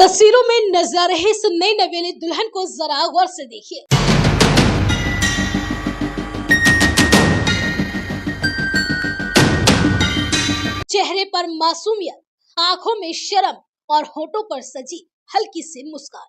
तस्वीरों में नजर आ रहे इस नई नवेली दुल्हन को जरा गौर से देखिए। चेहरे पर मासूमियत, आंखों में शर्म और होठों पर सजी हल्की सी मुस्कान।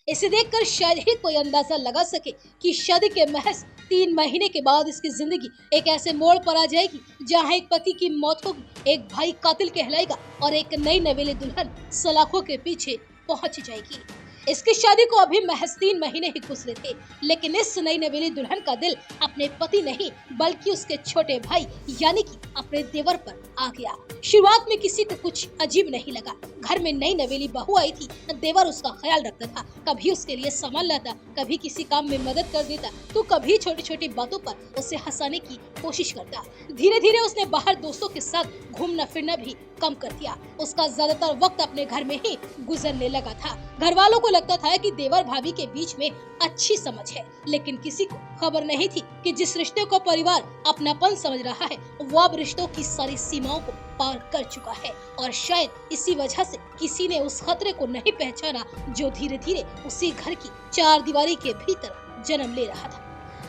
इसे देखकर शायद ही कोई अंदाजा लगा सके कि शादी के महज 3 महीने के बाद इसकी जिंदगी एक ऐसे मोड़ पर आ जाएगी जहां एक पति की मौत होगी, एक भाई कातिल कहलाएगा और एक नई नवेली दुल्हन सलाखों के पीछे पहुंच जाएगी। इसकी शादी को अभी महज 3 महीने ही गुजरे थे, लेकिन इस नई नवेली दुल्हन का दिल अपने पति नहीं बल्कि उसके छोटे भाई यानी कि अपने देवर पर आ गया। शुरुआत में किसी को कुछ अजीब नहीं लगा। घर में नई नवेली बहू आई थी, देवर उसका ख्याल रखता था, कभी उसके लिए सामान लाता, कभी किसी काम में मदद कर देता, तो कभी छोटी छोटी बातों पर उसे हंसाने की कोशिश करता। धीरे धीरे उसने बाहर दोस्तों के साथ घूमना फिरना भी कम कर दिया। उसका ज्यादातर वक्त अपने घर में ही गुजरने लगा था। घर वालों को लगता था कि देवर भाभी के बीच में अच्छी समझ है, लेकिन किसी को खबर नहीं थी कि जिस रिश्ते को परिवार अपनापन समझ रहा है वो अब रिश्तों की सारी सीमाओं को पार कर चुका है। और शायद इसी वजह से किसी ने उस खतरे को नहीं पहचाना जो धीरे धीरे उसी घर की 4 दीवारी के भीतर जन्म ले रहा था।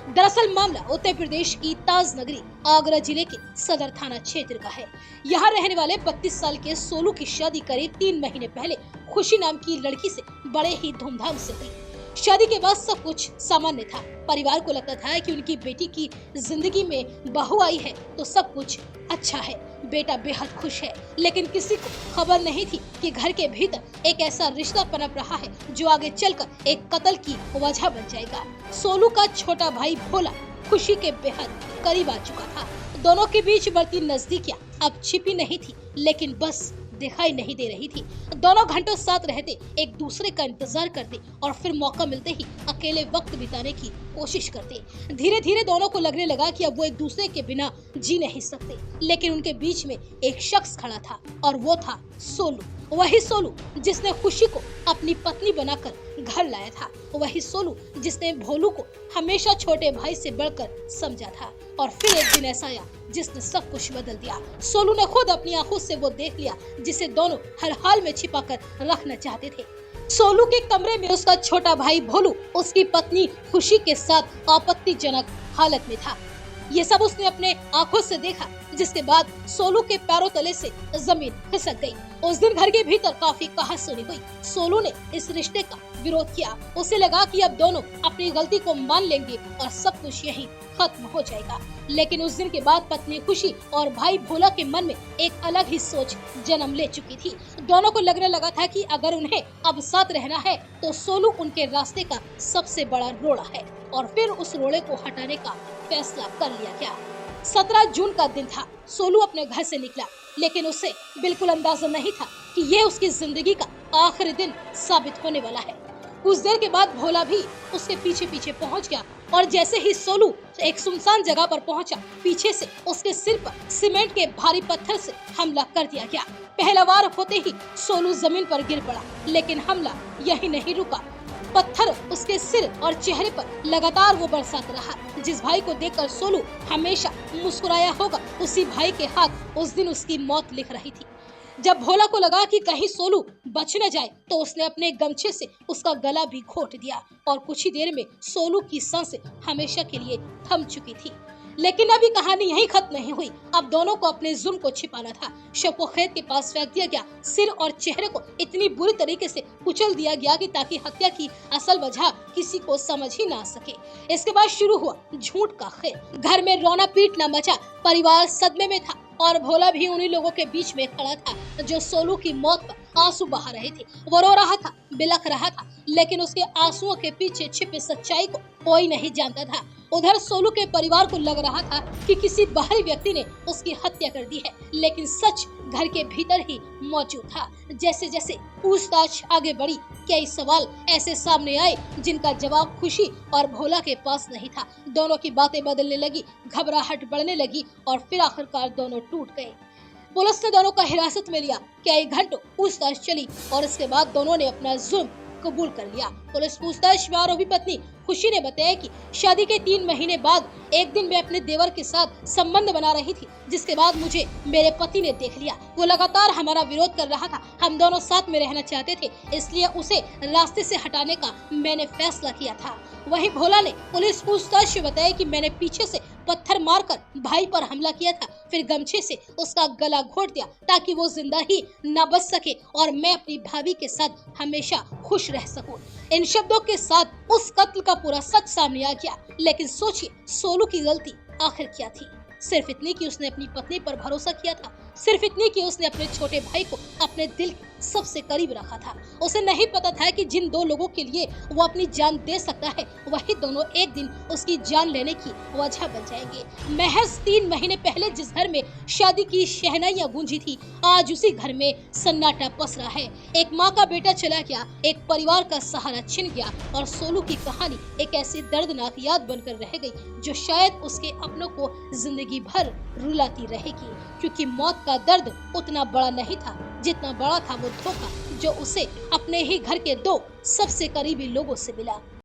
दरअसल मामला उत्तर प्रदेश की ताज नगरी आगरा जिले के सदर थाना क्षेत्र का है। यहाँ रहने वाले 32 साल के सोलू की शादी करीब 3 महीने पहले खुशी नाम की लड़की से बड़े ही धूमधाम से हुई। शादी के बाद सब कुछ सामान्य था। परिवार को लगता था कि उनकी बेटी की जिंदगी में बहू आई है तो सब कुछ अच्छा है, बेटा बेहद खुश है। लेकिन किसी को खबर नहीं थी कि घर के भीतर एक ऐसा रिश्ता पनप रहा है जो आगे चलकर एक कत्ल की वजह बन जाएगा। सोलू का छोटा भाई भोला खुशी के बेहद करीब आ चुका था। दोनों के बीच बढ़ती नजदीकियां अब छिपी नहीं थी, लेकिन बस दिखाई नहीं दे रही थी। दोनों घंटों साथ रहते, एक दूसरे का इंतजार करते और फिर मौका मिलते ही अकेले वक्त बिताने की कोशिश करते। धीरे धीरे दोनों को लगने लगा कि अब वो एक दूसरे के बिना जी नहीं सकते। लेकिन उनके बीच में एक शख्स खड़ा था और वो था सोलू। वही सोलू जिसने खुशी को अपनी पत्नी बनाकर घर लाया था। वही सोलू जिसने भोलू को हमेशा छोटे भाई से बढ़कर समझा था। और फिर एक दिन ऐसा आया जिसने सब कुछ बदल दिया। सोलू ने खुद अपनी आंखों से वो देख लिया जिसे दोनों हर हाल में छिपाकर रखना चाहते थे। सोलू के कमरे में उसका छोटा भाई भोलू उसकी पत्नी खुशी के साथ आपत्तिजनक हालत में था। ये सब उसने अपने आंखों से देखा, जिसके बाद सोलू के पैरों तले से जमीन खिसक गई। उस दिन घर के भीतर काफी कहासुनी हुई। सोलू ने इस रिश्ते का विरोध किया। उसे लगा कि अब दोनों अपनी गलती को मान लेंगे और सब कुछ यहीं खत्म हो जाएगा। लेकिन उस दिन के बाद पत्नी खुशी और भाई भोला के मन में एक अलग ही सोच जन्म ले चुकी थी। दोनों को लगने लगा था कि अगर उन्हें अब साथ रहना है तो सोलू उनके रास्ते का सबसे बड़ा रोड़ा है। और फिर उस रोड़े को हटाने का फैसला कर लिया गया। 17 जून का दिन था। सोलू अपने घर से निकला, लेकिन उसे बिल्कुल अंदाजा नहीं था कि ये उसकी जिंदगी का आखिरी दिन साबित होने वाला है। कुछ देर के बाद भोला भी उसके पीछे पीछे पहुंच गया और जैसे ही सोलू एक सुनसान जगह पर पहुंचा, पीछे से उसके सिर पर सीमेंट के भारी पत्थर से हमला कर दिया गया। पहला वार होते ही सोलू जमीन पर गिर पड़ा, लेकिन हमला यही नहीं रुका। पत्थर उसके सिर और चेहरे पर लगातार वो बरसाता रहा। जिस भाई को देखकर सोलू हमेशा मुस्कुराया होगा, उसी भाई के हाथ उस दिन उसकी मौत लिख रही थी। जब भोला को लगा कि कहीं सोलू बच न जाए तो उसने अपने गमछे से उसका गला भी घोट दिया और कुछ ही देर में सोलू की सांसें हमेशा के लिए थम चुकी थी। लेकिन अभी कहानी यहीं खत्म नहीं हुई। अब दोनों को अपने जुल्म को छिपाना था। शव को खेत के पास फेंक दिया गया। सिर और चेहरे को इतनी बुरी तरीके से कुचल दिया गया कि ताकि हत्या की असल वजह किसी को समझ ही ना सके। इसके बाद शुरू हुआ झूठ का खेल। घर में रोना पीटना मचा। परिवार सदमे में था और भोला भी उन्हीं लोगों के बीच में खड़ा था जो सोलू की मौत पर आंसू बहा रहे थे। वो रो रहा था, बिलख रहा था, लेकिन उसके आंसुओं के पीछे छिपे सच्चाई को कोई नहीं जानता था। उधर सोलू के परिवार को लग रहा था कि किसी बाहरी व्यक्ति ने उसकी हत्या कर दी है, लेकिन सच घर के भीतर ही मौजूद था। जैसे जैसे पूछताछ आगे बढ़ी, कई सवाल ऐसे सामने आए जिनका जवाब खुशी और भोला के पास नहीं था। दोनों की बातें बदलने लगी, घबराहट बढ़ने लगी और फिर आखिरकार दोनों टूट गए। पुलिस ने दोनों का हिरासत में लिया। कई घंटों पूछताछ चली और इसके बाद दोनों ने अपना जुर्म कबूल कर लिया। पुलिस पूछताछ में आरोपी पत्नी खुशी ने बताया कि शादी के 3 महीने बाद एक दिन मैं अपने देवर के साथ संबंध बना रही थी, जिसके बाद मुझे मेरे पति ने देख लिया। वो लगातार हमारा विरोध कर रहा था। हम दोनों साथ में रहना चाहते थे, इसलिए उसे रास्ते से हटाने का मैंने फैसला किया था। वहीं भोला ने पुलिस पूछताछ में बताया कि मैंने पीछे से पत्थर मारकर भाई पर हमला किया था, फिर गमछे से उसका गला घोट दिया ताकि वो जिंदा ही न बच सके और मैं अपनी भाभी के साथ हमेशा खुश रह सकूं। इन शब्दों के साथ उस कत्ल का पूरा सच सामने आ गया। लेकिन सोचिए, सोलू की गलती आखिर क्या थी? सिर्फ इतनी कि उसने अपनी पत्नी पर भरोसा किया था, सिर्फ इतनी कि उसने अपने छोटे भाई को अपने दिल के सबसे करीब रखा था। उसे नहीं पता था कि जिन 2 लोगों के लिए वो अपनी जान दे सकता है, वही दोनों एक दिन उसकी जान लेने की वजह बन जाएंगे। महज 3 महीने पहले जिस घर में शादी की शहनाइयां गूंजी थी, आज उसी घर में सन्नाटा पसरा है। एक माँ का बेटा चला गया, एक परिवार का सहारा छिन गया और सोलू की कहानी एक ऐसी दर्दनाक याद बनकर रह गई जो शायद उसके अपनों को जिंदगी भर रुलाती रहेगी, क्योंकि मौत का दर्द उतना बड़ा नहीं था जितना बड़ा था वो धोखा जो उसे अपने ही घर के 2 सबसे करीबी लोगों से मिला।